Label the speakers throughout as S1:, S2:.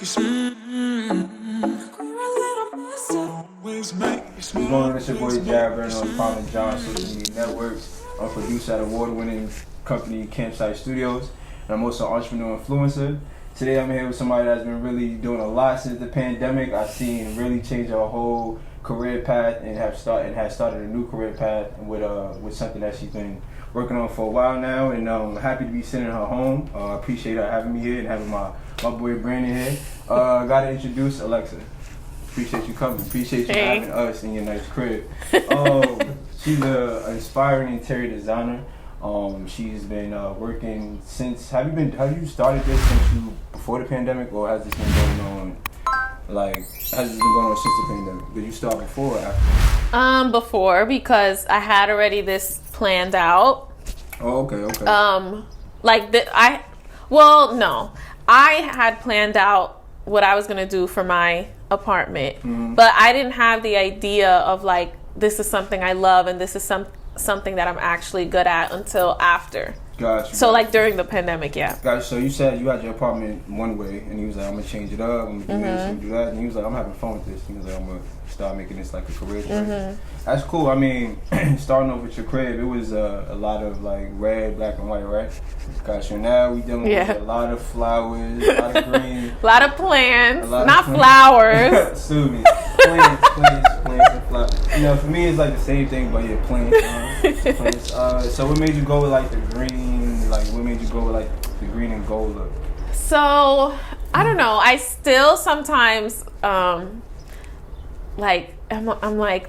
S1: What's going on? It's your boy Jared Burner on Colin John social media networks. I'm a producer at award-winning company Campsite Studios, and I'm also an entrepreneur influencer. Today I'm here with somebody that's been really doing a lot since the pandemic. I've seen really change her whole career path and has started a new career path with something that she's been working on for a while now, and I'm happy to be sending her home. I appreciate her having me here and having my boy Brandon here. Gotta introduce Alexa. Appreciate you coming. Appreciate you having us in your nice crib. She's an inspiring interior designer. She's been working since. Have you started this before the pandemic, or has this been going on? Has this been going on since the pandemic? Did you start before or after?
S2: Before, because I had already this planned out.
S1: Oh, okay.
S2: No. I had planned out what I was going to do for my apartment, but I didn't have the idea of this is something I love and this is something that I'm actually good at until after.
S1: Gotcha.
S2: So during the pandemic, yeah.
S1: Gotcha. So you said you had your apartment one way, and he was like, I'm going to change it up, I'm going to do this, I'm going to do that. And he was like, I'm having fun with this. He was like, I'm going to start making this like a career choice. That's cool. I mean, starting off with your crib, it was a lot of red, black, and white, right? Gotcha. Now we dealing with a lot of flowers, a lot of green.
S2: A lot of plants, not flowers.
S1: Sue me. Plants and flowers. You know, for me, it's the same thing, but yeah, plants. So what made you go with the green? What made you go with the green and gold look?
S2: So I don't know. I still sometimes I'm like,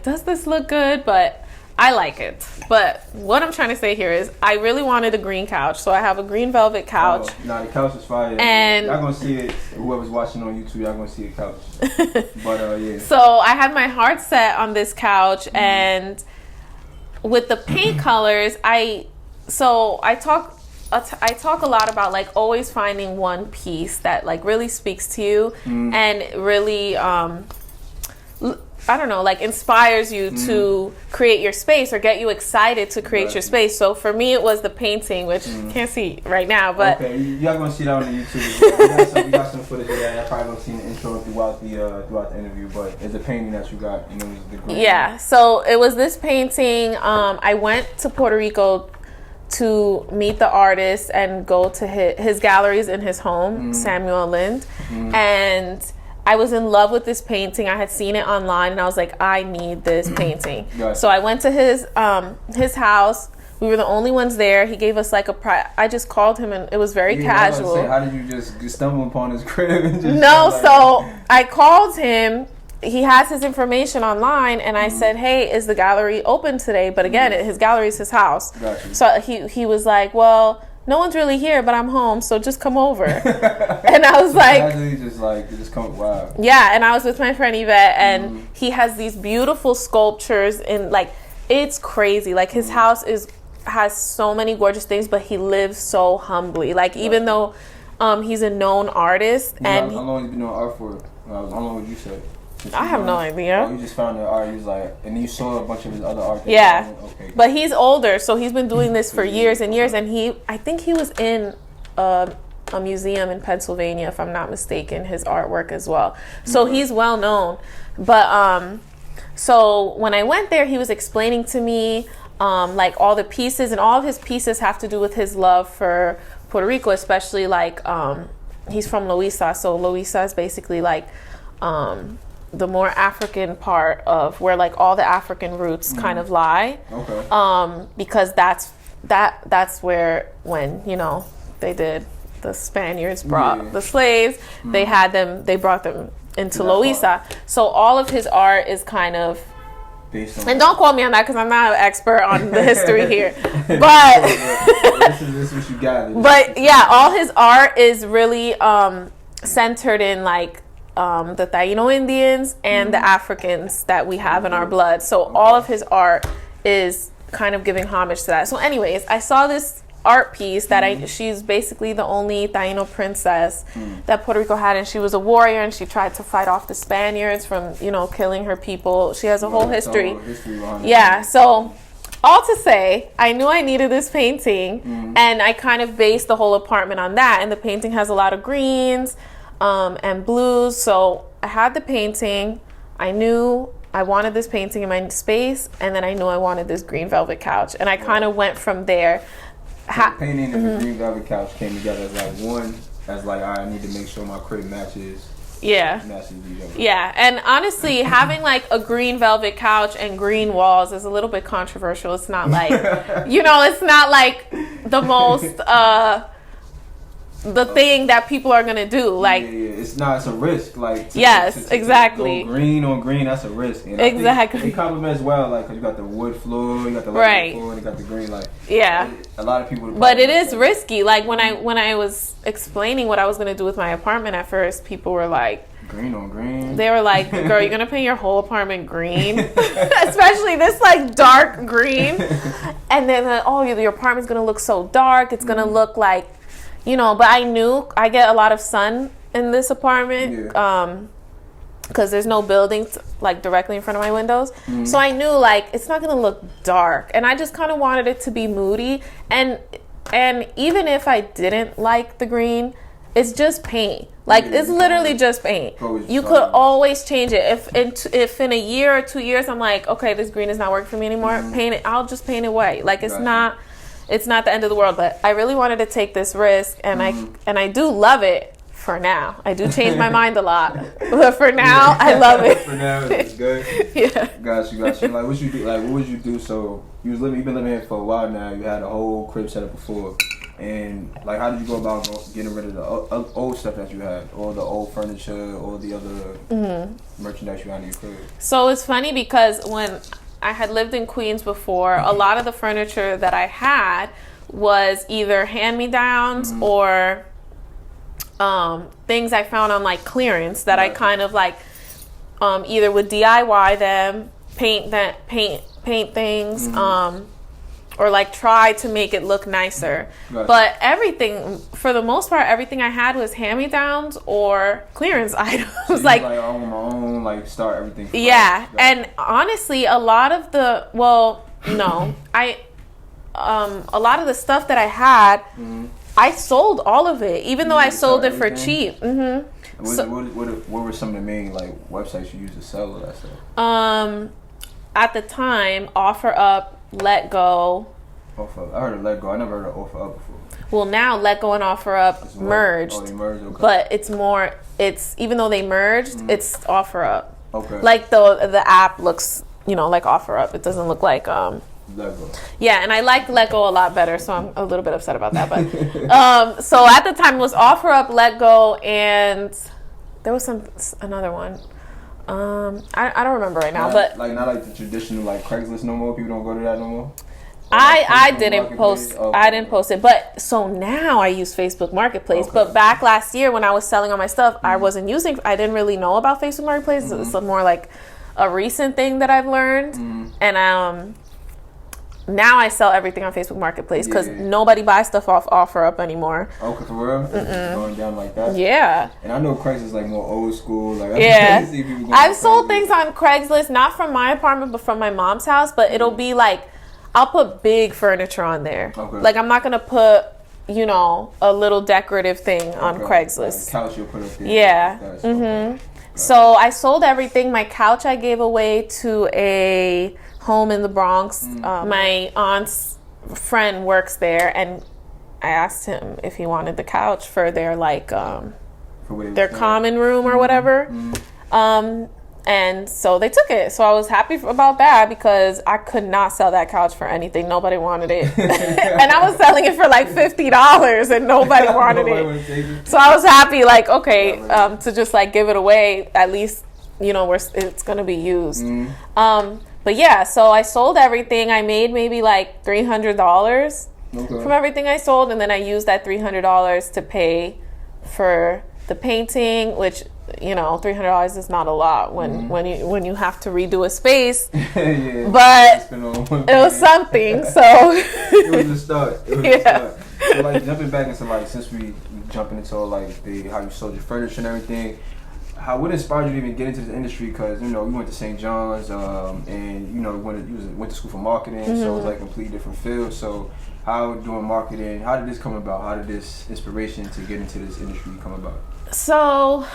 S2: does this look good? But I like it. But what I'm trying to say here is I really wanted a green couch. So I have a green velvet couch.
S1: The couch is fire.
S2: And
S1: y'all gonna see it. Whoever's watching on YouTube, y'all gonna see the couch. But yeah.
S2: So I had my heart set on this couch, and with the paint colors, I talk a lot about always finding one piece that really speaks to you and really inspires you to create your space or get you excited to create your space. So for me, it was the painting, which you can't see right now, but
S1: okay, y'all gonna see that on the YouTube. We got some footage of that. Y'all probably gonna see the intro throughout the interview. But it's a painting that you got, and it was the green.
S2: Yeah. So it was this painting. I went to Puerto Rico to meet the artist and go to his galleries in his home, Samuel Lind, and I was in love with this painting. I had seen it online, and I was like, I need this painting.
S1: Gotcha.
S2: So I went to his house. We were the only ones there. He gave us I just called him, and it was very casual.
S1: How did you just stumble upon his crib? And just
S2: so I called him. He has his information online, and I said, hey, is the gallery open today? But again, his gallery is his house.
S1: Gotcha.
S2: So he was like, well, no one's really here, but I'm home, so just come over. And I was like,
S1: just come. Wow.
S2: Yeah, and I was with my friend Yvette, and he has these beautiful sculptures, and it's crazy. His house has so many gorgeous things, but he lives so humbly. Even though he's a known artist,
S1: how long have you been doing art for? How long would you say?
S2: I have no idea.
S1: You just found the art. You was and then you saw a bunch of his other art.
S2: Yeah.
S1: Okay.
S2: But he's older, so he's been doing this for years and years. And I think he was in a museum in Pennsylvania, if I'm not mistaken, his artwork as well. So he's well known. But so when I went there, he was explaining to me all the pieces, and all of his pieces have to do with his love for Puerto Rico, especially he's from Loíza. So Loíza is basically the more African part of where all the African roots kind of lie.
S1: Okay.
S2: Because that's where when the Spaniards brought the slaves, they brought them into Loíza. So all of his art is kind of based on, and don't quote me on that because I'm not an expert on the history here, but
S1: this is what you got.
S2: But yeah, all his art is really centered in the Taino Indians and the Africans that we have in our blood. So all of his art is kind of giving homage to that. So anyways, I saw this art piece that she's basically the only Taino princess that Puerto Rico had, and she was a warrior, and she tried to fight off the Spaniards from killing her people. She has a whole history. Yeah, so all to say, I knew I needed this painting, and I kind of based the whole apartment on that. And the painting has a lot of greens. and blues. So I had the painting. I knew I wanted this painting in my space, and then I knew I wanted this green velvet couch, and I kind of went from there.
S1: The painting and the green velvet couch came together as like one. As like, I need to make sure my crib matches.
S2: Yeah.
S1: Matches each other.
S2: Yeah, and honestly, having like a green velvet couch and green walls is a little bit controversial. It's not like, it's not like the most the thing that people are gonna do. Like,
S1: it's not. It's a risk. Like,
S2: exactly.
S1: Go green on green, that's a risk. And
S2: exactly.
S1: It complements well, like, cause you got the wood floor, you got the light floor, and you got the green. Like, a lot of people.
S2: But it is risky. Like when I was explaining what I was gonna do with my apartment at first, people were like,
S1: green on green.
S2: They were like, girl, you're gonna paint your whole apartment green, especially this like dark green, and then your apartment's gonna look so dark. It's gonna look like. But I knew I get a lot of sun in this apartment because there's no buildings like directly in front of my windows. So I knew like it's not gonna look dark, and I just kind of wanted it to be moody. And even if I didn't like the green, it's just paint. Like it's literally just paint. You could always change it. If in a year or 2 years I'm like, okay, this green is not working for me anymore, paint it. I'll just paint it white. Like it's not the end of the world. But I really wanted to take this risk, and I do love it for now. I do change my mind a lot, but for now I love it.
S1: For now it's good.
S2: Yeah.
S1: Got you. Like what you do? Like what would you do? So you've been living here for a while now. You had a whole crib set up before. And like, how did you go about getting rid of the old stuff that you had, or the old furniture, or the other merchandise you had in your crib?
S2: So it's funny because when I had lived in Queens before, a lot of the furniture that I had was either hand-me-downs or things I found on like clearance that I kind of like either would DIY them, paint things. Or like try to make it look nicer. Right. But everything, for the most part, everything I had was hand-me-downs or clearance items.
S1: So like on my own, like start everything.
S2: Yeah, and honestly, a lot of the a lot of the stuff that I had, I sold all of it, even though I sold it for cheap.
S1: What were some of the main like websites you used to sell all that stuff?
S2: At the time, OfferUp, Let Go.
S1: I heard of Let Go. I never heard of OfferUp before.
S2: Well, now Let Go and OfferUp merged.
S1: Oh, they merged. Okay.
S2: But it's even though they merged, it's OfferUp.
S1: Okay.
S2: Like the app looks, like OfferUp. It doesn't look like
S1: Let Go.
S2: Yeah, and I like Let Go a lot better, so I'm a little bit upset about that. But so at the time it was OfferUp, Let Go, and there was another one. I don't remember right now, but
S1: like not like the traditional like Craigslist no more. People don't go to that no more.
S2: I didn't post. I didn't post it, but so now I use Facebook Marketplace. Okay. But back last year when I was selling all my stuff, I didn't really know about Facebook Marketplace. It's more like a recent thing that I've learned, and now I sell everything on Facebook Marketplace because nobody buys stuff off OfferUp anymore.
S1: Okay, for real? It's going down like that?
S2: Yeah.
S1: And I know Craigslist is like more old school. Like
S2: I've sold things on Craigslist, not from my apartment, but from my mom's house. But it'll be like, I'll put big furniture on there. Okay. Like I'm not going to put, a little decorative thing on Craigslist.
S1: Like couch you'll put up there.
S2: Yeah. Okay. So I sold everything. My couch I gave away to a home in the Bronx. My aunt's friend works there, and I asked him if he wanted the couch for their their common room or whatever. And so they took it. So I was happy about that because I could not sell that couch for anything. Nobody wanted it. And I was selling it for like $50 and nobody wanted it. So I was happy, like, okay, to just like give it away. At least, it's going to be used. But yeah, so I sold everything. I made maybe like $300 from everything I sold. And then I used that $300 to pay for the painting, which, $300 is not a lot when you have to redo a space. But it was something. So
S1: it was a start. So like jumping back into like, since we jumping into like how you sold your furniture and everything, what inspired you to even get into this industry? Because you went to St. John's, and you went to school for marketing, so it's like a completely different field. So how doing marketing? How did this come about? How did this inspiration to get into this industry come about?
S2: So,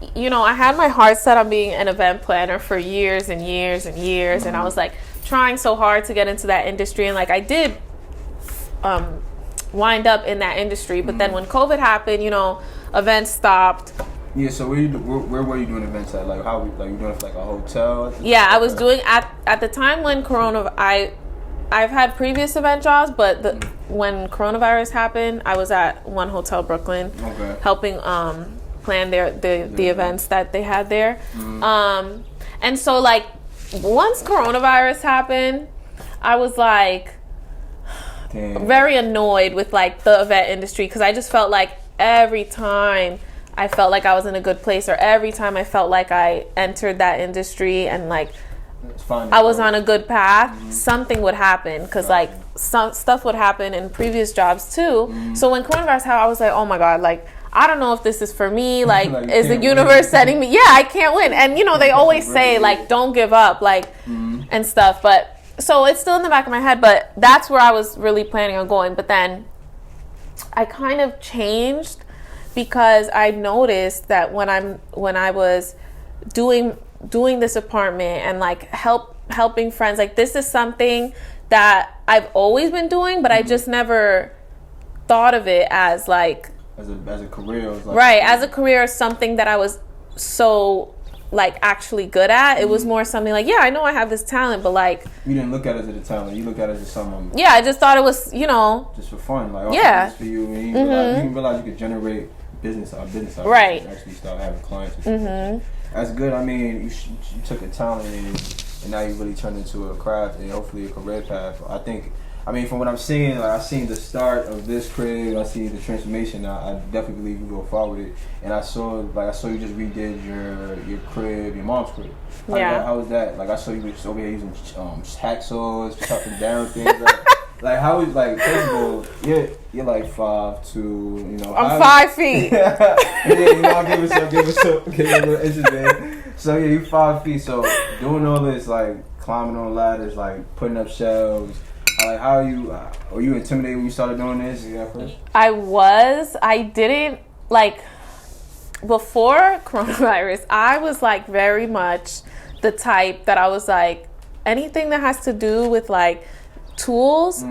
S2: I had my heart set on being an event planner for years and years and years, and I was like trying so hard to get into that industry, and like I did wind up in that industry, but then when COVID happened, events stopped.
S1: Yeah, so where were you doing events at? Like you doing it for like a hotel?
S2: Yeah, I was doing at the time when I've had previous event jobs, but when coronavirus happened, I was at one hotel Brooklyn, helping plan the events that they had there. And so like once coronavirus happened, I was like very annoyed with like the event industry, because I just felt like every time I felt like I was in a good place, or every time I felt like I entered that industry and like I was on a good path, something would happen, because like some stuff would happen in previous jobs too. So when coronavirus happened, I was like, oh my God, like I don't know if this is for me, like is the universe setting me? Yeah, I can't win. And they always say like don't give up, like and stuff, but so it's still in the back of my head, but that's where I was really planning on going. But then I kind of changed, because I noticed that when I was doing this apartment and like helping friends, like this is something that I've always been doing, but I just never thought of it as like
S1: as a career.
S2: As a career, something that I was so like actually good at. It was more something like, yeah, I know I have this talent, but like
S1: you didn't look at it as a talent. You look at it as something.
S2: Yeah, I just thought it was
S1: just for fun, like just for you. And you didn't realize you could generate business out
S2: right.
S1: And actually start having clients. That's good. I mean, you took a talent and now you really turned into a craft and hopefully a career path. I mean, from what I'm seeing, like I've seen the start of this crib, I see the transformation. I definitely believe you go forward with it. And I saw you just redid your crib, your mom's crib. How was that? Like I saw you just over here using hacksaws, chopping down things. Like how is first of all, you're like 5'2",
S2: I'm 5 feet.
S1: I'll give us a little incident. So yeah, you're 5 feet. So doing all this, like climbing on ladders, like putting up shelves. Like how were you intimidated when you started doing this?
S2: I was. I didn't before coronavirus. I was like very much the type that I was like anything that has to do with like tools,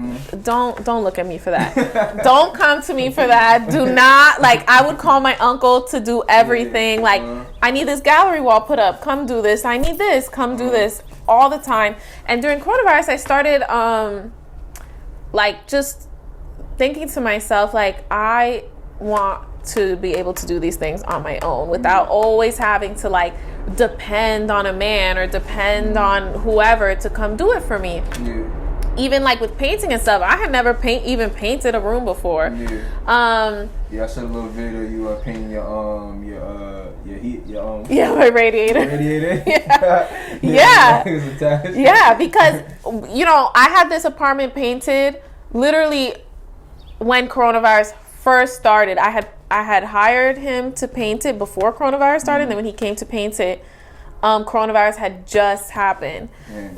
S2: don't look at me for that. Don't come to me for that. Do not, like I would call my uncle to do everything. Like I need this gallery wall put up, come do this. I need this, come do this, all the time. And during coronavirus I started like just thinking to myself, like I want to be able to do these things on my own without always having to like depend on a man or depend on whoever to come do it for me. Even like with painting and stuff, I had never painted a room before.
S1: I saw a little video you were painting your heat,
S2: my radiator. Yeah, because I had this apartment painted literally when coronavirus first started. I had hired him to paint it before coronavirus started, and then when he came to paint it, coronavirus had just happened.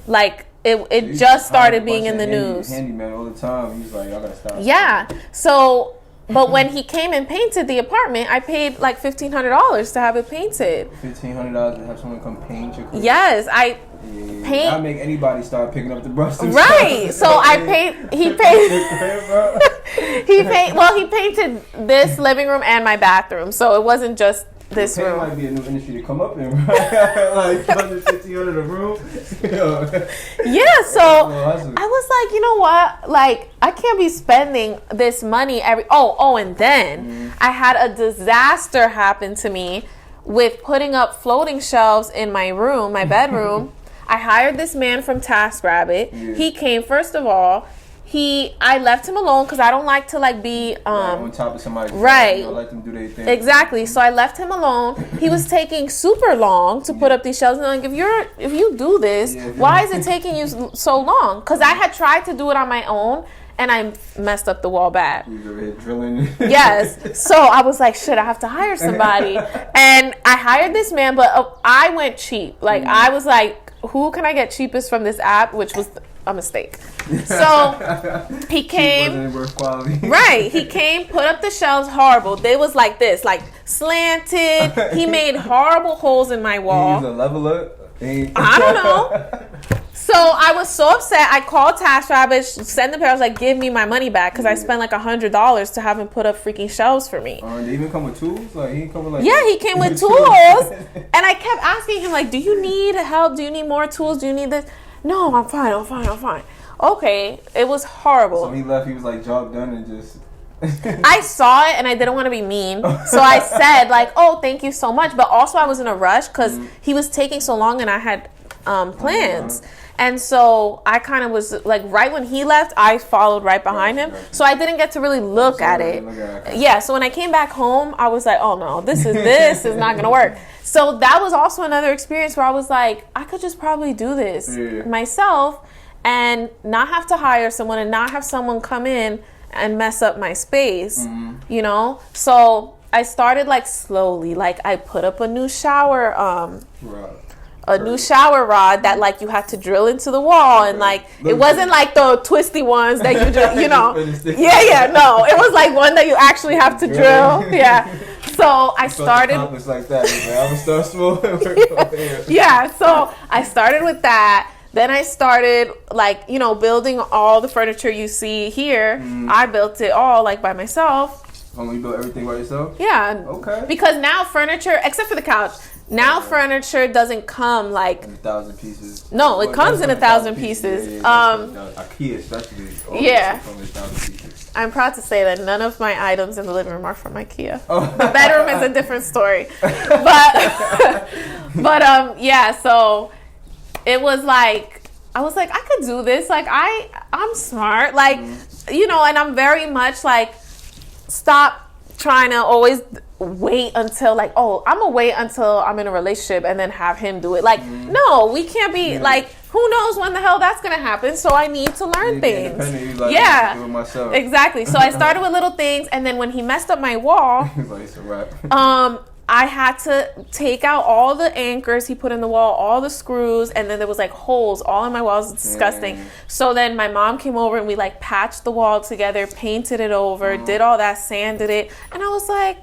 S2: Like it just started being in the news.
S1: Handyman all the time. He's like, y'all gotta stop.
S2: Yeah. So, but when he came and painted the apartment, I paid like $1,500 to have it painted.
S1: $1,500 to have someone come paint your crib?
S2: Yes, I paint.
S1: I'll make anybody start picking up the brush.
S2: Right. So I paint. He painted this living room and my bathroom. So it wasn't just this room.
S1: Might be a new industry to come up in, right? Like $150 a room.
S2: Yeah, so I was like, you know what? Like, I can't be spending this money every. And then I had a disaster happen to me with putting up floating shelves in my room, my bedroom. I hired this man from TaskRabbit. He came. First of all, I left him alone because I don't like to like be
S1: on top of somebody.
S2: Right.
S1: Let them do their thing.
S2: Exactly. So I left him alone. He was taking super long to put up these shelves. And I'm like, if you do this, why is it taking you so long? Because I had tried to do it on my own, and I messed up the wall bad.
S1: You was over here drilling.
S2: Yes. So I was like, shit, I have to hire somebody. And I hired this man, but I went cheap. Like, I was like, who can I get cheapest from this app? Which was a mistake. So he came.
S1: Wasn't worth quality.
S2: Right. He came, put up the shelves, horrible. They was like this, like slanted. He made horrible holes in my wall.
S1: He used a leveler.
S2: I don't know. So I was so upset. I called TaskRabbit, sent the pair. I was like, give me my money back because I spent like $100 to have him put up freaking shelves for me.
S1: They even come with tools? Like, he come with like...
S2: Yeah, he came with tools. And I kept asking him, like, do you need help? Do you need more tools? Do you need this? No, I'm fine. Okay, it was horrible.
S1: So he left, he was like, job done, and just...
S2: I saw it and I didn't want to be mean. So I said, like, oh, thank you so much. But also I was in a rush because he was taking so long and I had plans. And so I kind of was like, right when he left, I followed right behind him. So I didn't get to really look at it. Yeah, so when I came back home, I was like, oh no, this is not going to work. So that was also another experience where I was like, I could just probably do this myself and not have to hire someone and not have someone come in and mess up my space, you know? So I started like slowly, like I put up a new shower, new shower rod that like you had to drill into the wall, and like it wasn't like the twisty ones that you just, you know, no, it was like one that you actually have to drill. So I started
S1: like that. I would start small.
S2: So I started with that. Then I started like, you know, building all the furniture you see here. I built it all like by myself.
S1: Oh, you built everything by yourself?
S2: Yeah.
S1: Okay.
S2: Because now furniture, except for the couch, now furniture doesn't come like
S1: 1,000 pieces.
S2: No, it comes in 1,000 pieces.
S1: IKEA especially. Come in 1,000 pieces.
S2: I'm proud to say that none of my items in the living room are from IKEA. The bedroom is a different story. But so it was like, I was like, I could do this. Like I'm smart. Like, you know, and I'm very much like, stop trying to always wait until like, oh, I'm gonna wait until I'm in a relationship and then have him do it. Like, no, we can't be like, who knows when the hell that's gonna happen? So I need to learn things.
S1: Like,
S2: yeah,
S1: do it myself.
S2: Exactly. So I started with little things, and then when he messed up my wall,
S1: like, it's a wrap.
S2: I had to take out all the anchors he put in the wall, all the screws, and then there was like holes all in my walls. It's disgusting. So then my mom came over and we like patched the wall together, painted it over, did all that, sanded it, and I was like,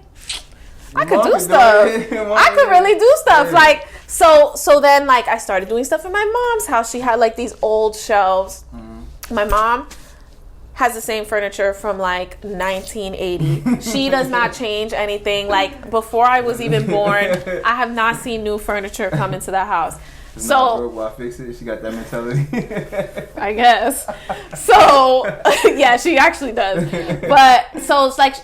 S2: I could do stuff. I could really do stuff. Like, so then like I started doing stuff in my mom's house. She had like these old shelves. My mom has the same furniture from like 1980. She does not change anything. Like before I was even born, I have not seen new furniture come into the house. So
S1: why fix it? She got that mentality.
S2: I guess. So yeah, she actually does. But so it's like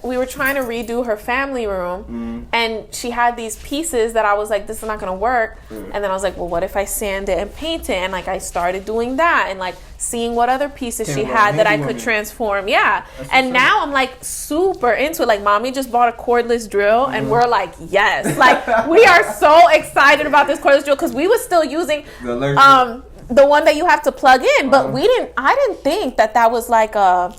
S2: we were trying to redo her family room, and she had these pieces that I was like, this is not gonna work. And then I was like, well, what if I sand it and paint it? And like I started doing that and like seeing what other pieces she had that I could transform. And now I'm like super into it. Like mommy just bought a cordless drill, and we're like, yes, like we are so excited about this cordless drill because we were still using the one that you have to plug in, but I didn't think that was like a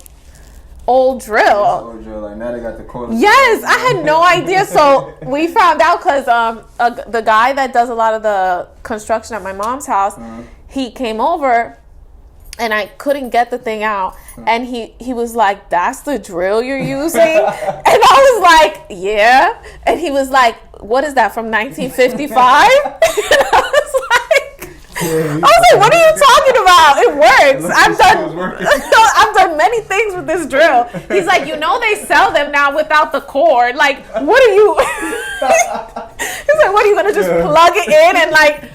S2: old drill.
S1: Like now they got the cordless.
S2: Yes, I had no idea. So we found out because the guy that does a lot of the construction at my mom's house, he came over, and I couldn't get the thing out, and he was like, "That's the drill you're using?" And I was like, "Yeah," and he was like, "What is that, from 1955?" I was like, what are you talking about? It works. I've done many things with this drill. He's like, you know, they sell them now without the cord. Like, what are you? He's like, what are you gonna just plug it in and like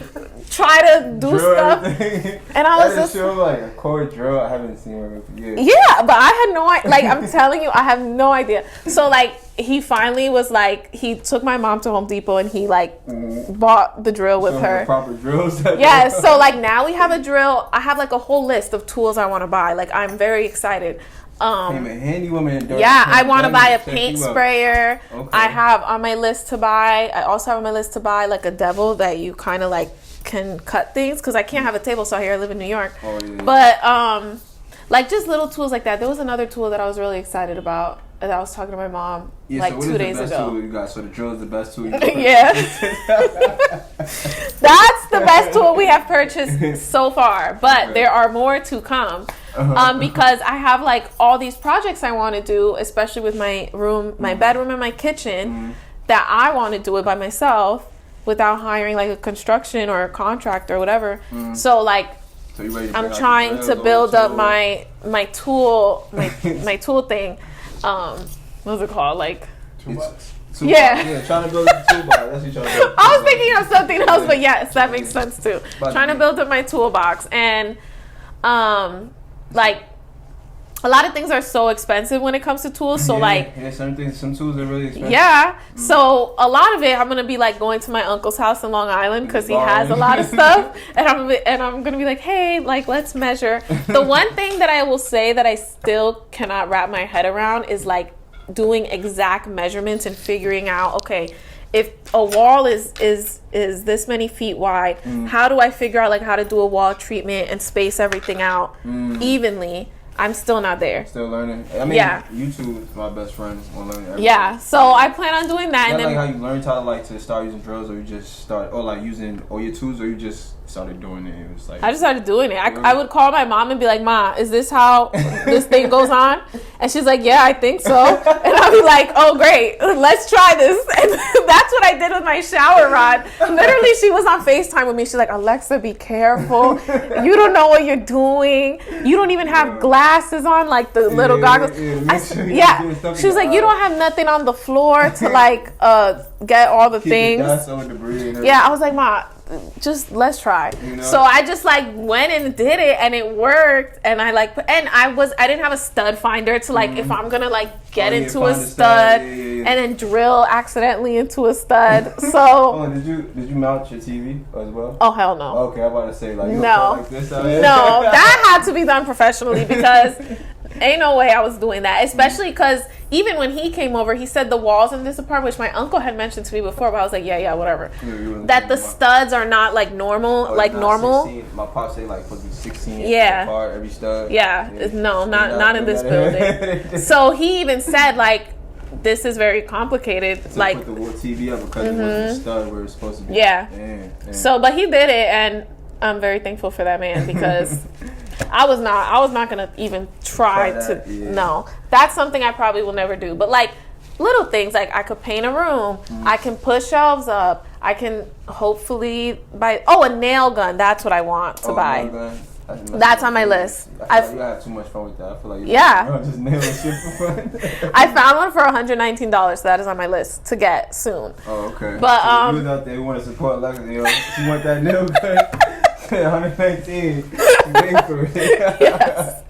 S2: try to do drill stuff? Everything. And I was just
S1: show like a cord drill. I haven't seen one for years.
S2: Yeah, but I had no idea. Like, I'm telling you, I have no idea. So like, he finally was like, he took my mom to Home Depot and he like bought the drill with her.
S1: The proper drills.
S2: Yeah, so like now we have a drill. I have like a whole list of tools I want to buy. Like I'm very excited.
S1: Handy woman.
S2: Yeah, I want to buy a paint sprayer. Okay. I have on my list to buy. I also have on my list to buy like a devil that you kind of like can cut things because I can't have a table saw here. I live in New York.
S1: Oh, yeah.
S2: But like just little tools like that. There was another tool that I was really excited about that I was talking to my mom like
S1: so
S2: 2 days
S1: the best
S2: ago.
S1: tool you got? So the drill is the best tool you got?
S2: Yeah. That's the best tool we have purchased so far, but there are more to come. Because I have like all these projects I want to do, especially with my room, my bedroom and my kitchen, that I want to do it by myself without hiring like a construction or a contractor or whatever. So like I'm trying to build up my tool my tool thing. What's it called? Like
S3: Toolbox.
S1: Yeah, trying to build a toolbox. That's what you're trying to build.
S2: I was thinking of something else, but yes, that makes sense too. Trying to build up my toolbox, and like a lot of things are so expensive when it comes to tools. So
S1: some tools are really expensive.
S2: Yeah. So a lot of it, I'm gonna be like going to my uncle's house in Long Island because he has a lot of stuff, and I'm gonna be like, hey, like let's measure. The one thing that I will say that I still cannot wrap my head around is like doing exact measurements and figuring out, okay, if a wall is this many feet wide, how do I figure out like how to do a wall treatment and space everything out evenly? I'm still not there.
S1: Still learning. I mean, YouTube is my best friend on learning everything.
S2: Yeah, so I plan on doing that.
S1: Is that
S2: and then,
S1: like how you learned how to start using drills, or you just start, or like using all your tools, or you just started doing it? It was like
S2: I just started doing it. I would call my mom and be like, Ma, is this how this thing goes on? And she's like, yeah, I think so. And I'll be like, oh, great, let's try this. And that's what I did with my shower rod. Literally, she was on FaceTime with me. She's like, Alexa, be careful. You don't know what you're doing. You don't even have glasses on, like the little goggles. She was like, you don't have nothing on the floor to like get all the things. Yeah, I was like, Ma, just let's try. So I just like went and did it, and it worked. And I didn't have a stud finder to like if I'm gonna like get into a stud and then drill accidentally into a stud. So
S1: did you mount your TV as well?
S2: Oh hell no.
S1: Okay, I'm about to say like
S2: no,
S1: this
S2: no, that had to be done professionally because ain't no way I was doing that, especially because even when he came over, he said the walls in this apartment, which my uncle had mentioned to me before, but I was like, yeah, whatever. That the studs are not like normal, normal.
S1: 16. My pops say like supposed to be 16. Apart, every stud.
S2: Yeah. No, not in this building. So he even said like, this is very complicated.
S1: To
S2: like
S1: put the TV up because it wasn't a stud where it's supposed to be.
S2: Yeah.
S1: Damn.
S2: So, but he did it, and I'm very thankful for that man because I was not gonna even try to. Yeah. No, that's something I probably will never do. But like little things, like I could paint a room, I can put shelves up, I can hopefully buy. Oh, a nail gun. That's what I want to buy. That's on my list.
S1: I feel like you have too much fun with that. I feel like just nailing shit for fun.
S2: I found one for $119, so that is on my list to get soon.
S1: Oh, okay.
S2: But
S1: so you was out there, you want to support Alexa, you want that nail gun. 119. Wait for it.
S2: Yes.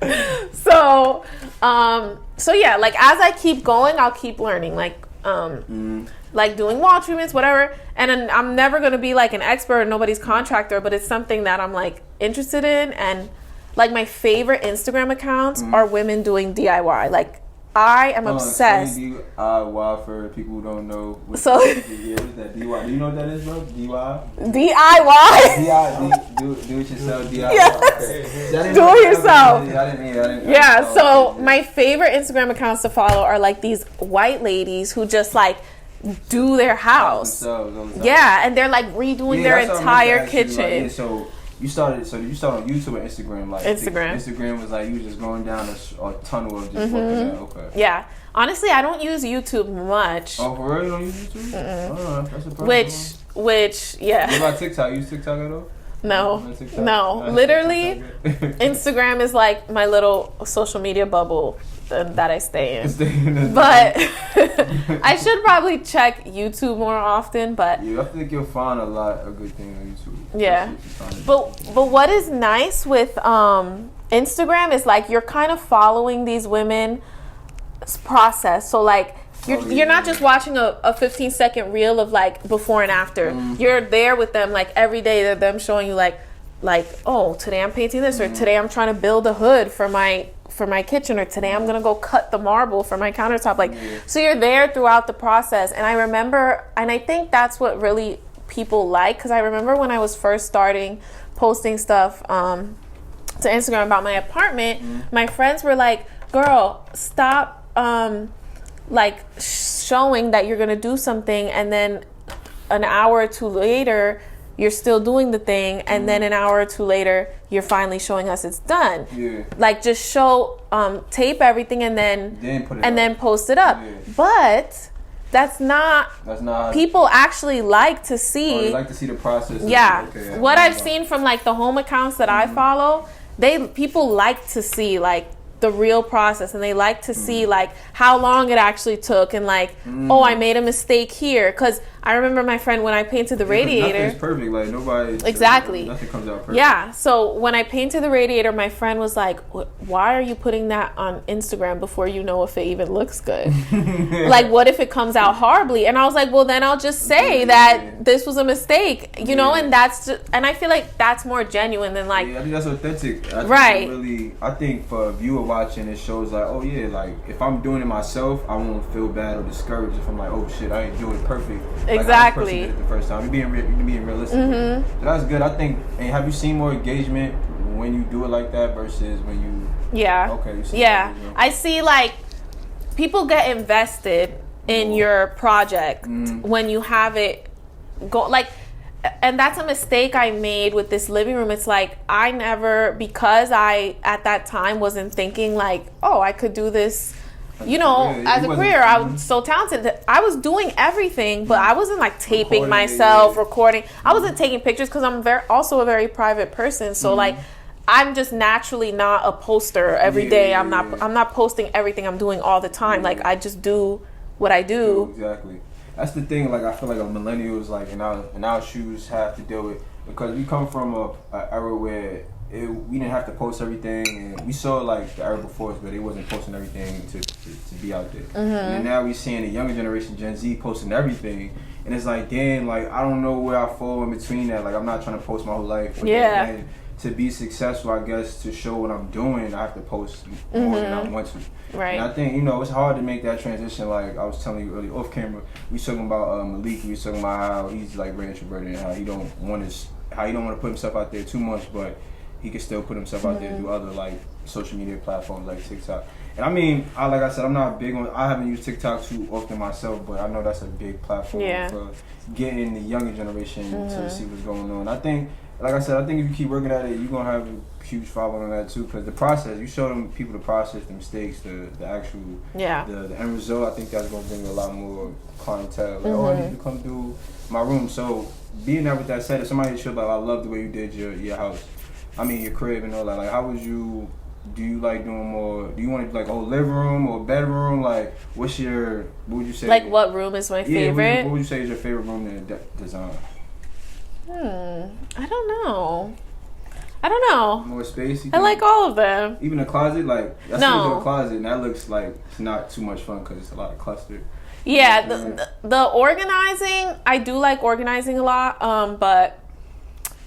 S2: So yeah, like as I keep going, I'll keep learning. Like doing wall treatments, whatever. And I'm never gonna be like an expert or nobody's contractor, but it's something that I'm like interested in. And like my favorite Instagram accounts are women doing DIY. Like I am obsessed.
S1: DIY for people who don't know.
S2: So
S1: what is that DIY? Do you know what that is, bro? DIY.
S2: DIY.
S1: Do it yourself. DIY.
S2: Yes.
S1: Okay.
S2: Do it yourself.
S1: I didn't.
S2: Yeah. So my favorite Instagram accounts to follow are like these white ladies who just like do their house. Yeah, and they're like redoing their entire kitchen.
S1: Like, so you started on YouTube and Instagram. Like Instagram was like you just going down a tunnel of just working out. Okay.
S2: Yeah. Honestly, I don't use YouTube much.
S1: Oh, for real? You don't use YouTube? Oh, that's a problem.
S2: Which, yeah.
S1: What about TikTok? You use TikTok at all?
S2: No. Literally, Instagram is like my little social media bubble that I stay in. But I should probably check YouTube more often. But
S1: I think you'll find a lot of good things on YouTube.
S2: Yeah. But what is nice with Instagram is like you're kind of following these women's process. So like you're not just watching a 15-second reel of like before and after. You're there with them like every day. They're them showing you like oh, today I'm painting this, or today I'm trying to build a hood for my kitchen, or today I'm gonna go cut the marble for my countertop. So you're there throughout the process. And I remember, and I think that's what really people like, because I remember when I was first starting posting stuff to Instagram about my apartment, my friends were like, girl, stop like showing that you're gonna do something and then an hour or two later you're still doing the thing, and then an hour or two later you're finally showing us it's done. Like, just show tape everything and then post it up. But that's not people actually like to see.
S1: They like to see the process.
S2: What I've seen from like the home accounts that I follow, people like to see like the real process, and they like to see like how long it actually took, and like, oh, I made a mistake here. Because I remember my friend, when I painted the radiator,
S1: nothing's perfect. Like, nobody nothing comes out perfect.
S2: Yeah. So when I painted the radiator, my friend was like, why are you putting that on Instagram before you know if it even looks good? Like, what if it comes out horribly? And I was like, well, then I'll just say that this was a mistake, you know. And and I feel like that's more genuine than like,
S1: I think that's authentic.
S2: Right.
S1: I think for a viewer watching, it shows like, oh yeah, like if I'm doing it myself, I won't feel bad or discouraged if I'm like, oh shit, I ain't doing it perfect.
S2: Exactly.
S1: Like, I did it the first time. You're being realistic. So that's good. I think. And have you seen more engagement when you do it like that versus when you?
S2: Yeah.
S1: Okay. You see
S2: I see like people get invested in your project when you have it go like. And that's a mistake I made with this living room. It's like, I never, because I at that time wasn't thinking like, oh, I could do this, you know, as a career. I was so talented. I was doing everything, but I wasn't like taping myself, recording. I wasn't taking pictures because I'm also a very private person. So like, I'm just naturally not a poster every day. I'm not posting everything I'm doing all the time. Like, I just do what I do.
S1: Exactly. That's the thing. Like, I feel like millennials, like in our shoes, have to deal with, because we come from a era where we didn't have to post everything, and we saw like the era before us, but they wasn't posting everything to be out there. And then now we seeing the younger generation, Gen Z, posting everything, and it's like, damn, like I don't know where I fall in between that. Like, I'm not trying to post my whole life. But then, to be successful, I guess, to show what I'm doing, I have to post more than I want to.
S2: Right.
S1: And I think, you know, it's hard to make that transition. Like I was telling you earlier off camera, we was talking about Malik. We was talking about how he's like very introverted and how he don't want to put himself out there too much, but he can still put himself out there and do other like social media platforms like TikTok. And I mean, like I said, I'm not big on. I haven't used TikTok too often myself, but I know that's a big platform for getting the younger generation to see what's going on. I think. Like I said, I think if you keep working at it, you're going to have a huge following on that too. Because the process, you show them people the process, the mistakes, the actual, the end result. I think that's going to bring a lot more clientele. Like, oh, I need to come do my room. So being there with that said, if somebody showed like, I love the way you did your house, I mean your crib and all that. Like, how would you? Do you like doing more? Do you want to do like a whole living room or bedroom? Like, what would you say?
S2: Like, what room is my favorite?
S1: What would you say is your favorite room to design?
S2: I don't know.
S1: More space?
S2: I like all of them.
S1: Even a closet? Like, I see a closet and that looks like it's not too much fun because it's a lot of cluster.
S2: Yeah, the organizing, I do like organizing a lot, but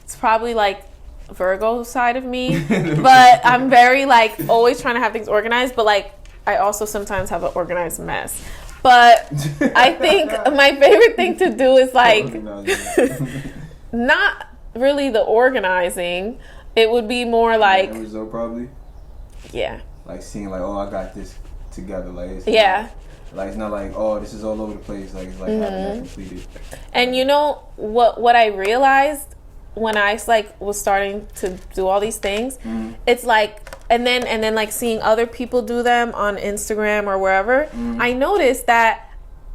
S2: it's probably like Virgo side of me. But I'm very like always trying to have things organized, but like I also sometimes have an organized mess. But I think my favorite thing to do is like not really the organizing. It would be more like
S1: result probably.
S2: Yeah.
S1: Like seeing like, oh, I got this together. Like it's like it's not like, oh, this is all over the place. Like it's like having that completed.
S2: And you know what I realized when I like was starting to do all these things, it's like and then like seeing other people do them on Instagram or wherever, I noticed that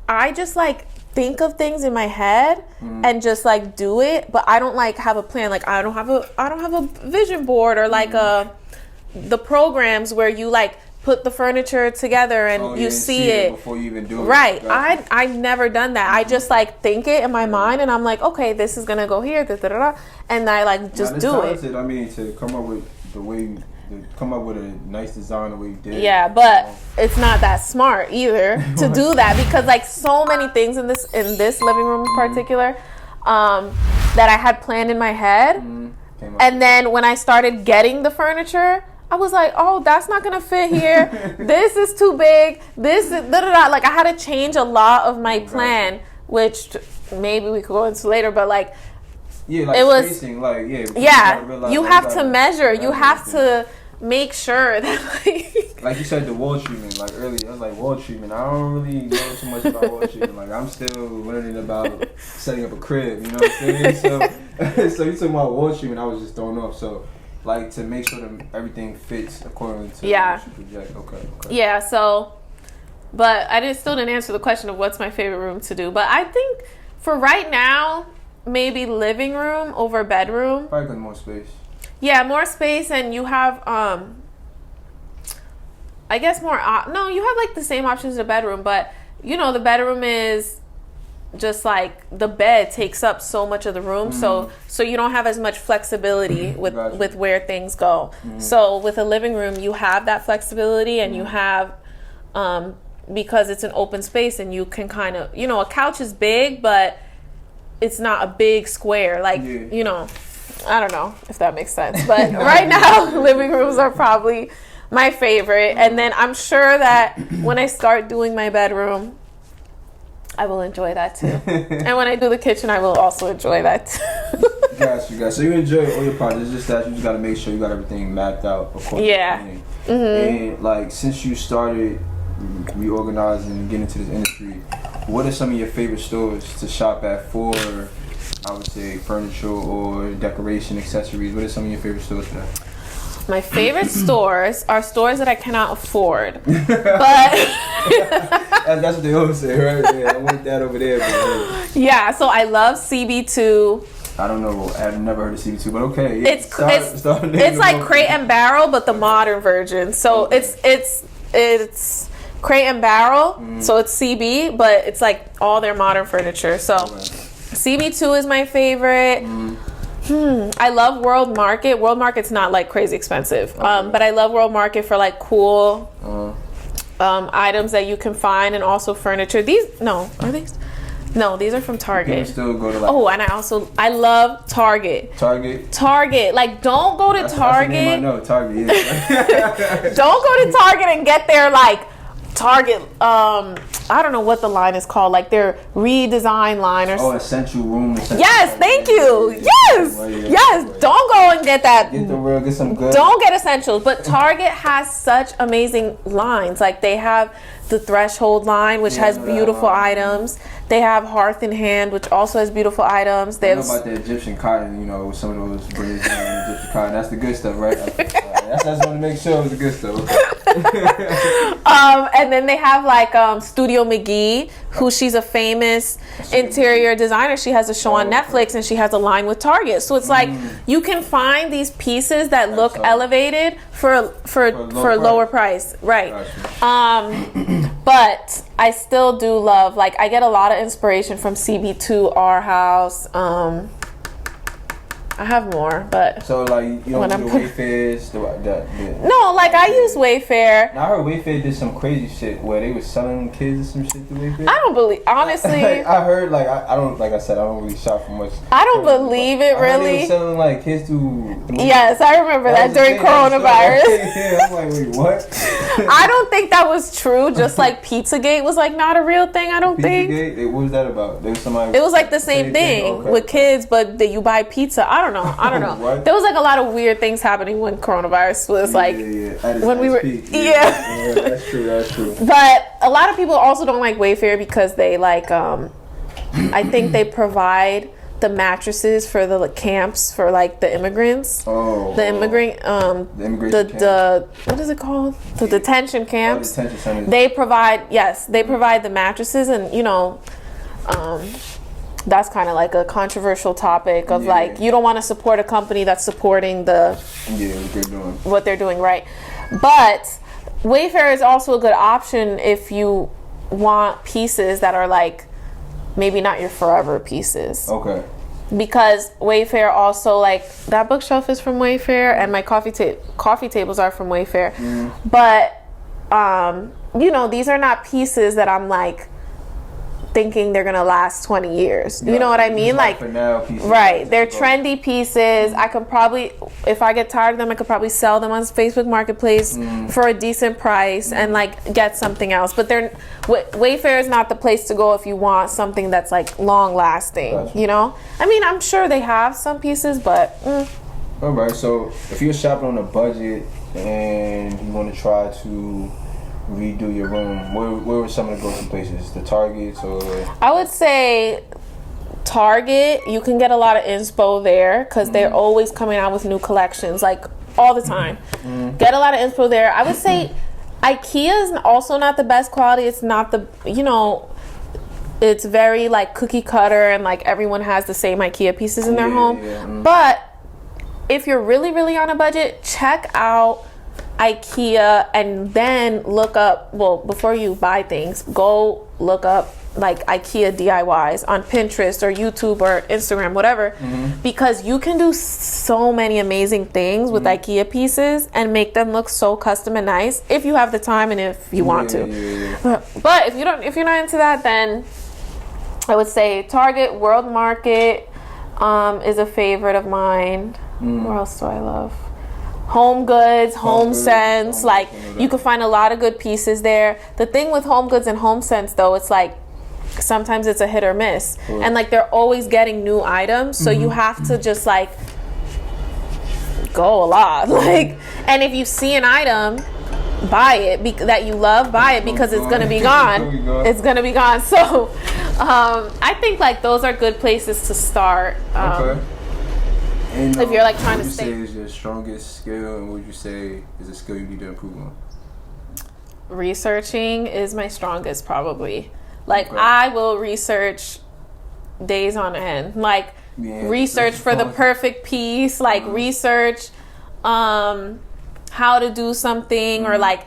S2: I just like think of things in my head and just like do it, but I don't like have a plan. Like I don't have a vision board or like the programs where you like put the furniture together and you see it
S1: before you even do it.
S2: Right. I've never done that. I just like think it in my mind and I'm like, okay, this is gonna go here, and I like just do it.
S1: I mean, to come up with the way. Come up with a nice design the way you did.
S2: Yeah, but it's not that smart either to do that because like so many things in this living room in particular that I had planned in my head, and then when I started getting the furniture, I was like, oh, that's not gonna fit here. This is too big. This is like I had to change a lot of my plan, which maybe we could go into later, but like
S1: Yeah, like
S2: it was
S1: spacing, like
S2: you have to measure. You have to make sure that
S1: like you said, the wall treatment. Like earlier, I was like wall treatment. I don't really know too much about wall treatment. Like I'm still learning about setting up a crib. You know what I'm saying? So you talking about wall treatment? I was just thrown off. So like to make sure that everything fits according to what you project. Okay.
S2: Yeah. So, but I still didn't answer the question of what's my favorite room to do. But I think for right now, maybe living room over bedroom.
S1: Probably got more space.
S2: Yeah, more space, and you have, I guess more. No, you have like the same options as a bedroom, but you know the bedroom is just like the bed takes up so much of the room, so you don't have as much flexibility with where things go. So with a living room, you have that flexibility, and you have, because it's an open space, and you can kind of, you know, a couch is big, but it's not a big square, like you know. I don't know if that makes sense, but right now living rooms are probably my favorite, and then I'm sure that when I start doing my bedroom, I will enjoy that too. And when I do the kitchen, I will also enjoy that too.
S1: Gotcha. So you enjoy all your projects, just that you just gotta make sure you got everything mapped out according to the And like since you started reorganizing and getting into this industry, what are some of your favorite stores to shop at for, I would say, furniture or decoration accessories? What are some of your favorite stores for that?
S2: My favorite stores are stores that I cannot afford. But
S1: that's what they always say, right? Yeah, I want that over there. But
S2: yeah, so I love CB2.
S1: I don't know. I've never heard of CB2, but okay. Yeah,
S2: it's like Crate and Barrel, but the modern version. So it's Crate and Barrel, so it's CB, but it's like all their modern furniture. So CB2 is my favorite. I love World Market. World Market's not like crazy expensive, but I love World Market for like cool items that you can find, and also furniture. These are from Target.
S1: You can still go to like.
S2: Oh, and I love Target. Target. Like, don't go to Target.
S1: That's the name I know. Target. Yeah.
S2: Don't go to Target and get their like Target. I don't know what the line is called. Like their redesign line or.
S1: Oh, Essential Room.
S2: Yes, thank you. Yes. Don't go and get that.
S1: Get some good.
S2: Don't get Essentials. But Target has such amazing lines. Like they have the Threshold line, which has beautiful items. They have Hearth in Hand, which also has beautiful items. They
S1: know about the Egyptian cotton, you know, some of those braids, Egyptian cotton. That's the good stuff, right? I just want to make sure it was the good stuff.
S2: And then they have like Studio McGee, who she's a famous interior designer. She has a show on Netflix, and she has a line with Target. So it's like you can find these pieces that look elevated for a lower price. Right. But I still do love, like, I get a lot of inspiration from CB2, Our House. I have more, but
S1: so like you don't do Wayfair's
S2: No, like I use Wayfair.
S1: Now I heard Wayfair did some crazy shit where they was selling kids some shit through Wayfair.
S2: I don't believe, honestly.
S1: I heard, like, I don't, like I said, I don't really shop for much.
S2: I don't believe it, really.
S1: They were selling like kids through.
S2: Yes, I remember that during coronavirus.
S1: Yeah, I'm like, wait, what?
S2: I don't think that was true. Just like Pizzagate was like not a real thing. I don't think.
S1: Pizzagate? What was that about? There was somebody.
S2: It was like the same thing with kids, but that you buy pizza. I don't know.
S1: What?
S2: There was like a lot of weird things happening when coronavirus was like when we were
S1: yeah, that's true.
S2: But a lot of people also don't like Wayfair because they like I think they provide the mattresses for the camps for like the immigrants. The what is it called? The detention camps.
S1: Detention centers.
S2: They provide the mattresses, and you know that's kind of like a controversial topic of like you don't want to support a company that's supporting what they're doing, right? But Wayfair is also a good option if you want pieces that are like maybe not your forever pieces.
S1: Okay.
S2: Because Wayfair also, like, that bookshelf is from Wayfair, and my coffee tables are from Wayfair. But you know, these are not pieces that I'm like, thinking they're gonna last 20 years. You know what I mean? Like
S1: for now pieces.
S2: Right. They're trendy pieces. I could probably, if I get tired of them, I could probably sell them on Facebook Marketplace for a decent price and like get something else. But Wayfair is not the place to go if you want something that's like long lasting.
S1: Gotcha.
S2: You know? I mean, I'm sure they have some pieces, but.
S1: All right. So if you're shopping on a budget and you want to try to redo your room, where were some of the go-to places? The Targets or?
S2: I would say Target. You can get a lot of inspo there because they're always coming out with new collections, like all the time. Get a lot of inspo there. I would say IKEA is also not the best quality. It's not the, it's very like cookie cutter and like everyone has the same IKEA pieces in their home.
S1: Yeah.
S2: But if you're really, really on a budget, check out IKEA and then look up, well, before you buy things, go look up like IKEA DIYs on Pinterest or YouTube or Instagram, whatever, because you can do so many amazing things with IKEA pieces and make them look so custom and nice if you have the time and if you want to. But if you're not into that, then I would say Target, World Market is a favorite of mine. Where else do I love? Home Goods, Home Sense, like you can find a lot of good pieces there. The thing with Home Goods and Home Sense though, it's like sometimes it's a hit or miss. And like they're always getting new items, so you have to just like go a lot. Like, and if you see an item, buy it that you love, buy it because it's gonna be gone. It's gonna be gone. So I think like those are good places to start.
S1: Okay. And,
S2: if you're like trying to
S1: stay. What would you say
S2: stay.
S1: is your strongest skill, and what would you say is a skill you need to improve on?
S2: Researching is my strongest, probably. Like I will research days on end. Like research for the perfect piece. Like research how to do something, or like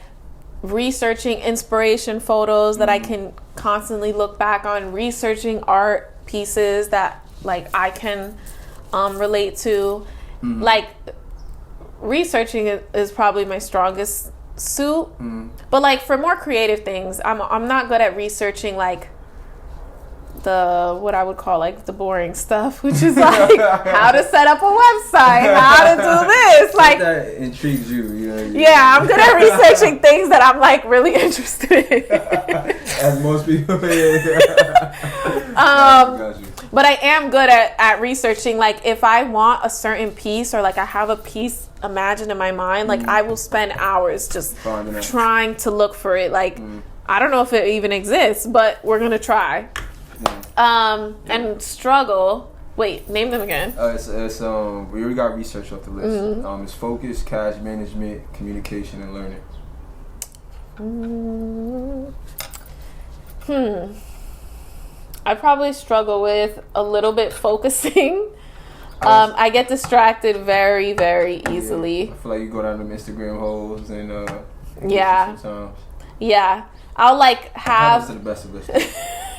S2: researching inspiration photos that I can constantly look back on. Researching art pieces that like I can relate to. Like researching is probably my strongest suit. But like for more creative things, I'm not good at researching like what I would call like the boring stuff, which is like how to set up a website, how to do this, like
S1: that intrigues you,
S2: yeah, I'm good at researching things that I'm like really interested in.
S1: As most people.
S2: But I am good at researching. Like if I want a certain piece, or like I have a piece imagined in my mind, like I will spend hours just trying to look for it. Like I don't know if it even exists, but we're gonna try. And struggle. Wait, name them again.
S1: We already got research off the list. It's focus, cash management, communication, and learning. I probably struggle with a little bit focusing. I get distracted very, very easily. I feel like you go down them Instagram holes and
S2: sometimes. Yeah. I'll like have
S1: to the best of us.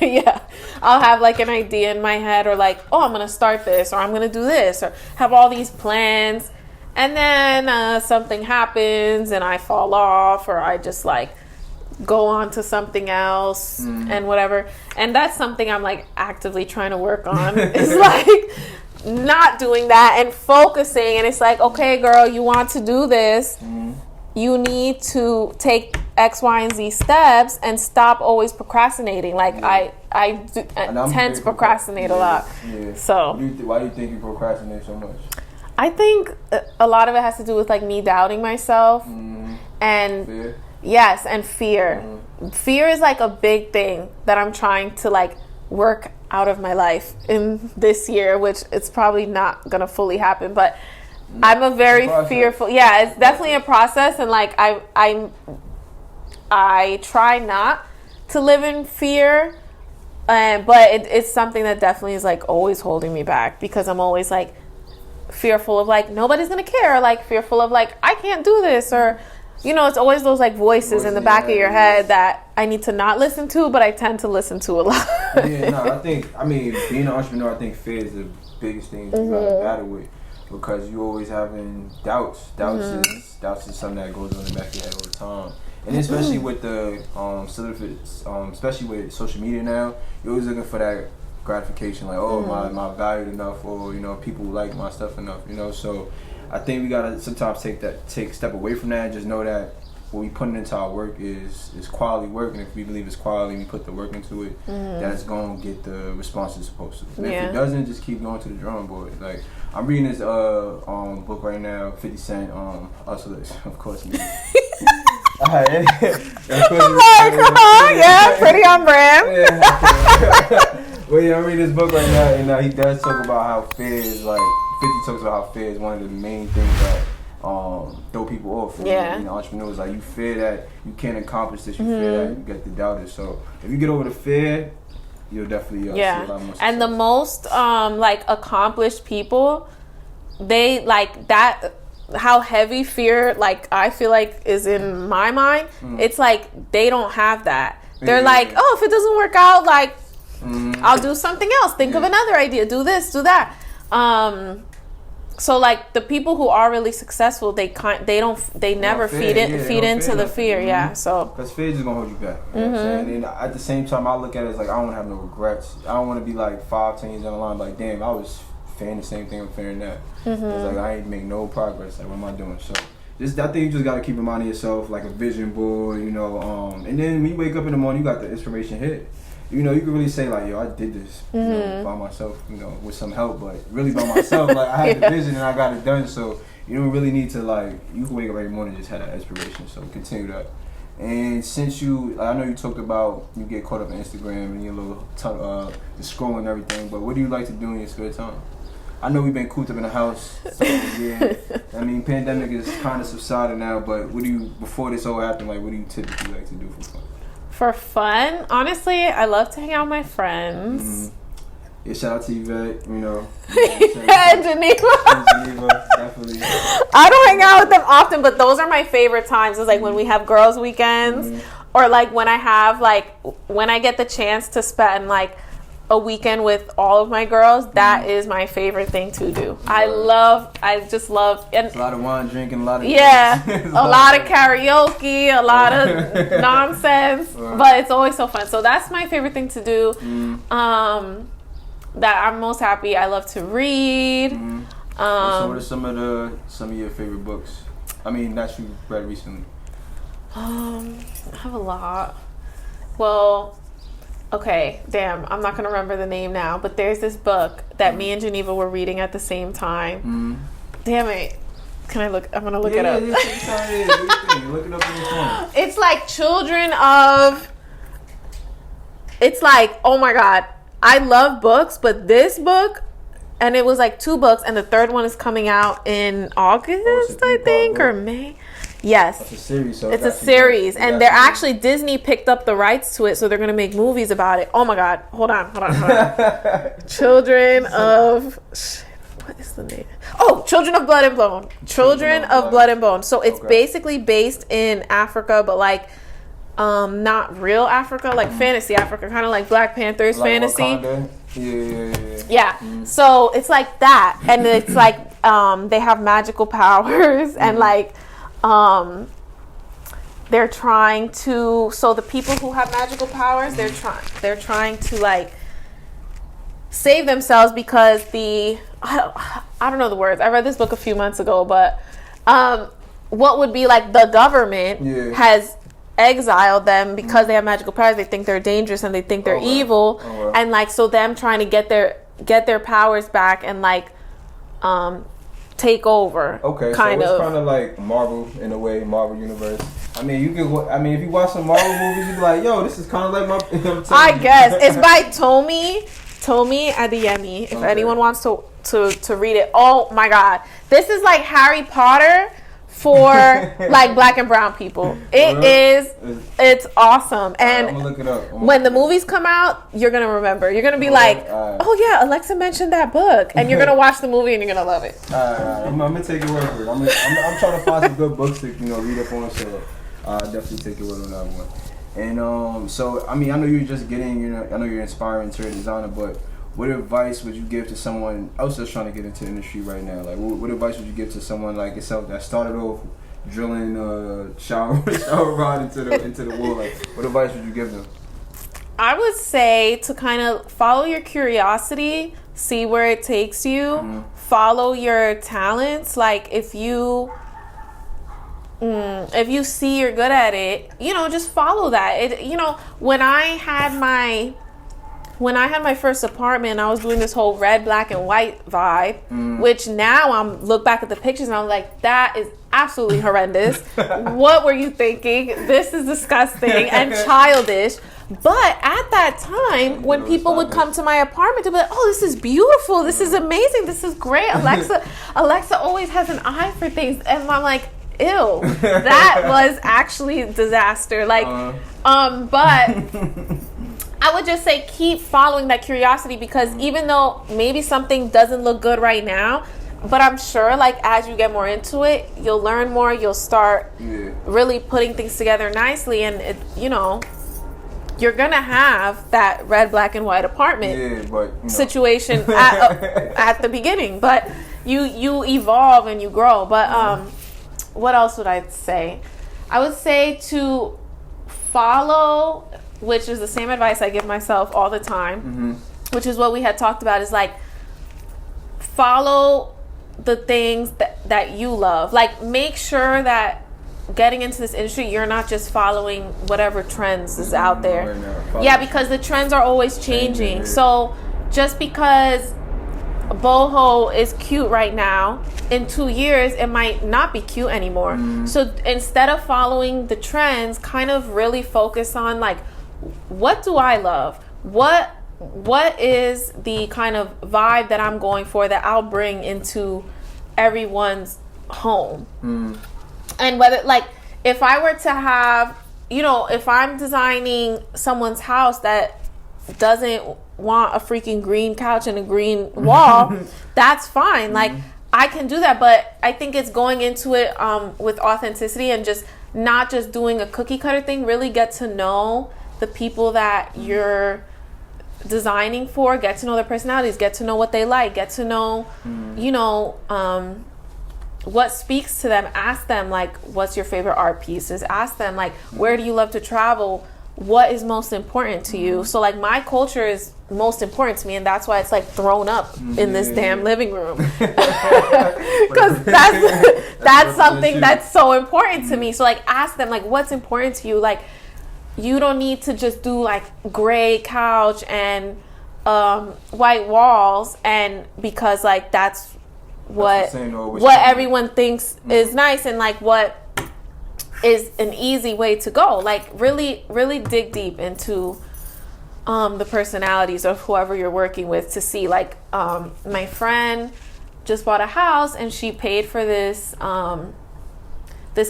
S2: yeah. I'll have like an idea in my head, or like, oh, I'm gonna start this, or I'm gonna do this, or have all these plans, and then something happens and I fall off, or I just like go on to something else and whatever. And that's something I'm like actively trying to work on. It's like not doing that and focusing, and it's like, okay girl, you want to do this, you need to take X, Y, and Z steps and stop always procrastinating. Like I tend to procrastinate a lot. So
S1: why do you think you procrastinate so much?
S2: I think a lot of it has to do with like me doubting myself and
S1: fear.
S2: Yes, and fear. Fear is like a big thing that I'm trying to like work out of my life in this year, which it's probably not gonna fully happen, but I'm a very fearful. Yeah, it's definitely a process, and like I try not to live in fear, but it's something that definitely is like always holding me back, because I'm always like fearful of like nobody's gonna care, like fearful of like I can't do this, or it's always those like voices in the back of your head that I need to not listen to, but I tend to listen to a lot.
S1: Being an entrepreneur, I think fear is the biggest thing you gotta battle with, because you always having doubts. Doubts is something that goes on in the back of your head all the time. And especially with the especially with social media now, you're always looking for that gratification, like, oh, am I valued enough, or people like my stuff enough, So I think we gotta sometimes take a step away from that and just know that what we putting into our work is quality work, and if we believe it's quality, we put the work into it, that's gonna get the response it's supposed to. And if it doesn't, just keep going to the drawing board. Like, I'm reading this book right now, 50 Cent, Hustlers, of course.
S2: Yeah, pretty on brand.
S1: Well, yeah, I'm reading this book right now, and he does talk about how fear is 50 talks about how fear is one of the main things that throw people off. Entrepreneurs, like, you fear that you can't accomplish this, you fear that you get the doubters. So if you get over the fear, you'll definitely see a lot more success.
S2: And the most accomplished people, they like that. How heavy fear, I feel like, is in my mind. It's like they don't have that. They're like, oh, if it doesn't work out, I'll do something else. Think of another idea. Do this, do that. So the people who are really successful, they never feed into the fear. So
S1: because fear is just gonna hold you back. You know what I'm saying? And at the same time, I look at it as I don't want to have no regrets. I don't want to be 5-10 years down the line, damn, I was fearing the same thing I'm fearing that. It's I ain't make no progress. What am I doing? So I think you just gotta keep reminding yourself, a vision board, and then when you wake up in the morning, you got the inspiration hit. You can really say yo, I did this by myself, with some help, but really by myself. I had the vision and I got it done. So you don't really need to you can wake up every morning and just have that inspiration. So continue that. And since I know you talked about you get caught up on Instagram and your little the scrolling and everything, but what do you like to do in your spare time? I know we've been cooped up in the house, so yeah. I mean, pandemic is kind of subsided now, but before this all happened, what do you typically like to do for fun?
S2: For fun, honestly, I love to hang out with my friends.
S1: Yeah, shout out to Yvette,
S2: And
S1: Geneva, definitely.
S2: I don't hang out with them often, but those are my favorite times. It's when we have girls' weekends, or when I have when I get the chance to spend a weekend with all of my girls. That is my favorite thing to do. I just love, and
S1: it's a lot of wine drinking, a lot of
S2: a lot of karaoke, a lot of nonsense, but it's always so fun. So that's my favorite thing to do. That I'm most happy. I love to read.
S1: So what are some of your favorite books? I mean, that you read recently.
S2: I have a lot. Well, okay, damn, I'm not gonna remember the name now, but there's this book that me and Geneva were reading at the same time. Damn it. Can I look? I'm gonna look it up.
S1: Look it up in your phone.
S2: It's children of. It's oh my god, I love books, but this book, and it was 2 books, and the third one is coming out in August, I think, or May. Yes.
S1: It's a series. So
S2: it's a series. And they're actually, Disney picked up the rights to it, so they're going to make movies about it. Oh my God. Hold on. Children of... What is the name? Oh, Children of Blood and Bone. Children of Blood and Bone. So it's basically based in Africa, but not real Africa, fantasy Africa, kind of like Black Panther's fantasy.
S1: Wakanda.
S2: Yeah. So it's that. And it's they have magical powers and they're trying to, so the people who have magical powers, they're trying to save themselves because I don't know the words. I read this book a few months ago, but what would be the government has exiled them because they have magical powers. They think they're dangerous and they think they're evil, and so them trying to get their powers back and take over.
S1: Okay,
S2: kind
S1: so
S2: of.
S1: It's kind of like Marvel in a way, Marvel universe. I mean, if you watch some Marvel movies, you'd be like, yo, this is kind of like my.
S2: I guess it's by Tomi Adeyemi. If anyone wants to read it, oh my God, this is like Harry Potter for Black and brown people. It's awesome. And
S1: I'm gonna look it up.
S2: When the movies come out, you're gonna remember. You're gonna be oh yeah, Alexa mentioned that book, and you're gonna watch the movie and you're gonna love it.
S1: I'm gonna take your word for it. I'm trying to find some good books to read up on, so definitely take your word on that one. And so I know you're just getting, I know you're inspiring interior designer, but what advice would you give to someone else that's trying to get into the industry right now? What advice would you give to someone like yourself that started off drilling shower rod into the wall. Like, what advice would you give them?
S2: I would say to kind of follow your curiosity, see where it takes you, follow your talents. Like if you see you're good at it, just follow that. When I had my first apartment, I was doing this whole red, black, and white vibe, which now I'm look back at the pictures and I'm like, that is absolutely horrendous. What were you thinking? This is disgusting and childish. But at that time, when people would come to my apartment, they'd be like, oh, this is beautiful. This is amazing. This is great. Alexa always has an eye for things. And I'm like, ew, that was actually a disaster. Like, but I would just say keep following that curiosity, because even though maybe something doesn't look good right now, but I'm sure like as you get more into it, you'll learn more. You'll start really putting things together nicely, and you're gonna have that red, black, and white apartment situation at the beginning. But you evolve and you grow. But what else would I say? I would say to follow, which is the same advice I give myself all the time, which is what we had talked about, is like follow the things that you love. Like make sure that getting into this industry, you're not just following whatever trends is out there. Yeah, because the trends are always changing. So just because boho is cute right now, in 2 years it might not be cute anymore. So instead of following the trends, kind of really focus on like, what do I love? What is the kind of vibe that I'm going for that I'll bring into everyone's home? And whether, like, if I were to have, if I'm designing someone's house that doesn't want a freaking green couch and a green wall, that's fine. Like, I can do that. But I think it's going into it with authenticity and just not just doing a cookie cutter thing. Really get to know the people that you're designing for, get to know their personalities, get to know what they like, get to know, what speaks to them. Ask them, like, what's your favorite art pieces? Ask them, like, where do you love to travel? What is most important to you? So, like, my culture is most important to me, and that's why it's, like, thrown up in this damn living room. Because that's something that's so important to me. So, like, ask them, like, what's important to you? Like, you don't need to just do, like, gray couch and white walls, and because, like, that's what everyone thinks is nice, and like what is an easy way to go. Like really dig deep into the personalities of whoever you're working with to see, like, my friend just bought a house and she paid for this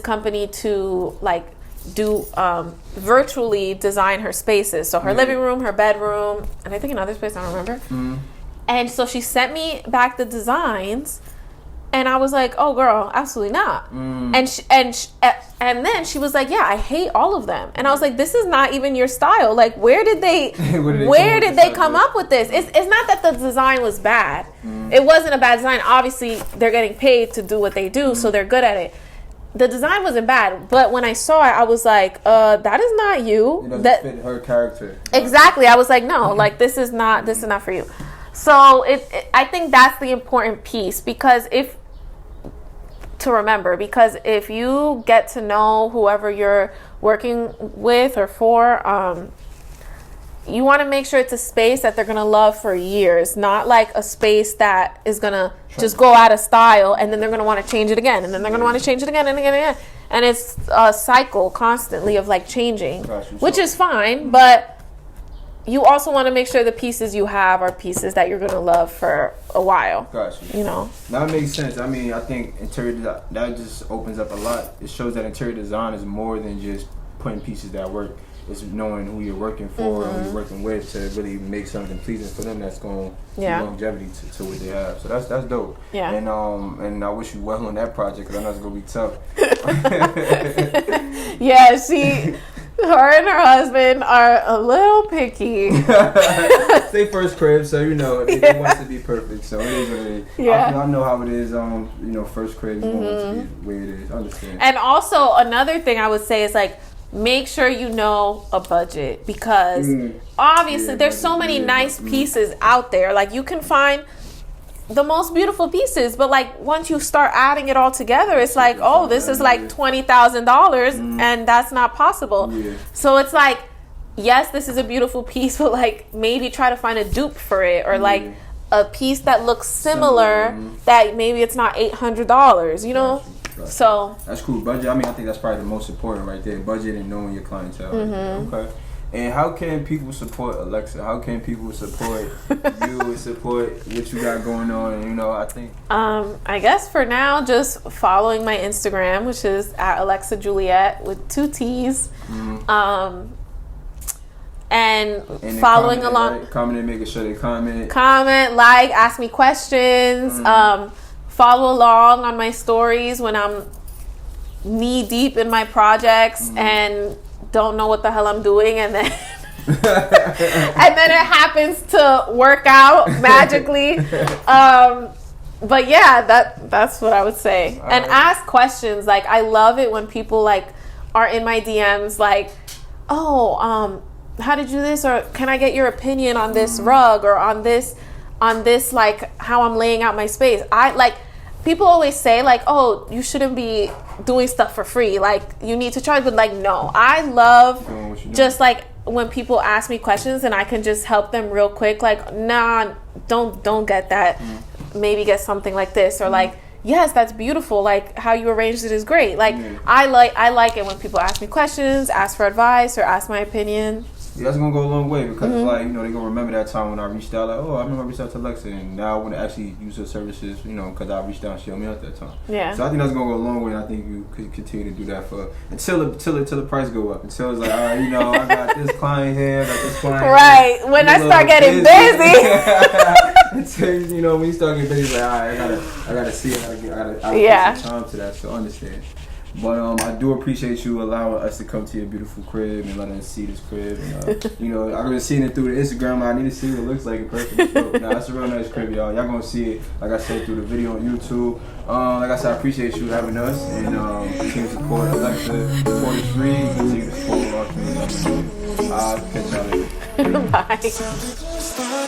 S2: company to like do virtually design her spaces. So her living room, her bedroom, and I think another space, I don't remember. And so she sent me back the designs, and I was like, "Oh, girl, absolutely not." And then she was like, "Yeah, I hate all of them." And I was like, "This is not even your style. Like, where did they come up with this?" It's not that the design was bad. It wasn't a bad design. Obviously, they're getting paid to do what they do, so they're good at it. The design wasn't bad, but when I saw it, I was like, "That is not you."
S1: That fit her character.
S2: Exactly. I was like, "No, like this is not for you." So I think that's the important piece, because if you get to know whoever you're working with or for, you want to make sure it's a space that they're going to love for years, not like a space that is going to just go out of style and then they're going to want to change it again, and then they're going to want to change it again and again and again. And it's a cycle constantly of like changing, which is fine, but you also want to make sure the pieces you have are pieces that you're going to love for a while.
S1: Gotcha. That makes sense. I mean, I think interior design, that just opens up a lot. It shows that interior design is more than just putting pieces that work. It's knowing who you're working for and who you're working with to really make something pleasing for them that's going to longevity to what they have. So that's dope. Yeah. And I wish you well on that project, because I know it's going to be tough.
S2: Yeah, Her and her husband are a little picky.
S1: It's their first crib, so you know they want it to be perfect. So it is what it is.
S2: Yeah.
S1: I know how it is. You know, first crib, you want it to be the way it is. I understand.
S2: And also another thing I would say is like, make sure you know a budget, because obviously there's so many nice pieces out there. Like you can find the most beautiful pieces, but like once you start adding it all together, it's like, oh, this is like $20,000 and that's not possible. So it's like, yes, this is a beautiful piece, but like maybe try to find a dupe for it, or like a piece that looks similar that maybe it's not $800, you know. So
S1: that's cool. Budget, I mean, I think that's probably the most important right there. Budget and knowing your clientele. Okay. And how can people support Alexa? How can people support you and support what you got going on? And, you know, I think
S2: I guess for now, just following my Instagram, which is at Alexa Juliet with 2 T's. And following
S1: comment,
S2: along,
S1: right? Commenting, making sure they comment,
S2: like, ask me questions, follow along on my stories when I'm knee deep in my projects and don't know what the hell I'm doing, and then and then it happens to work out magically. But yeah, that's what I would say. All and ask questions. Like, I love it when people like are in my DMs like, oh, how did you do this, or can I get your opinion on this rug, or on this like how I'm laying out my space. I like, people always say like, oh, you shouldn't be doing stuff for free, like you need to charge, but like, no, I love just like when people ask me questions and I can just help them real quick, like, nah, don't get that, maybe get something like this, or like, yes, that's beautiful, like how you arranged it is great. Like I like it when people ask me questions, ask for advice, or ask my opinion.
S1: Yeah, that's gonna go a long way, because it's like, you know, they're gonna remember that time when I reached out, like, oh, I remember I reached out to Alexa, and now I want to actually use her services, you know, because I reached out and she helped me out that time. Yeah. So I think that's gonna go a long way, and I think you could continue to do that for until the price go up. Until it's like, all right, you know, I got this client here, I got this client.
S2: Right.
S1: Here,
S2: when I start getting busy.
S1: Until, you know, when you start getting busy, like, all right, I gotta see it. I gotta put some time to that. So understand. But I do appreciate you allowing us to come to your beautiful crib and letting us see this crib. And, you know, I've been seeing it through the Instagram. I need to see what it looks like in person. So, nah, that's a real nice crib, y'all. Y'all gonna see it, like I said, through the video on YouTube. Like I said, I appreciate you having us, and continue to support Alexa, support is free, continue to support our community. I'll catch y'all later.
S2: Bye.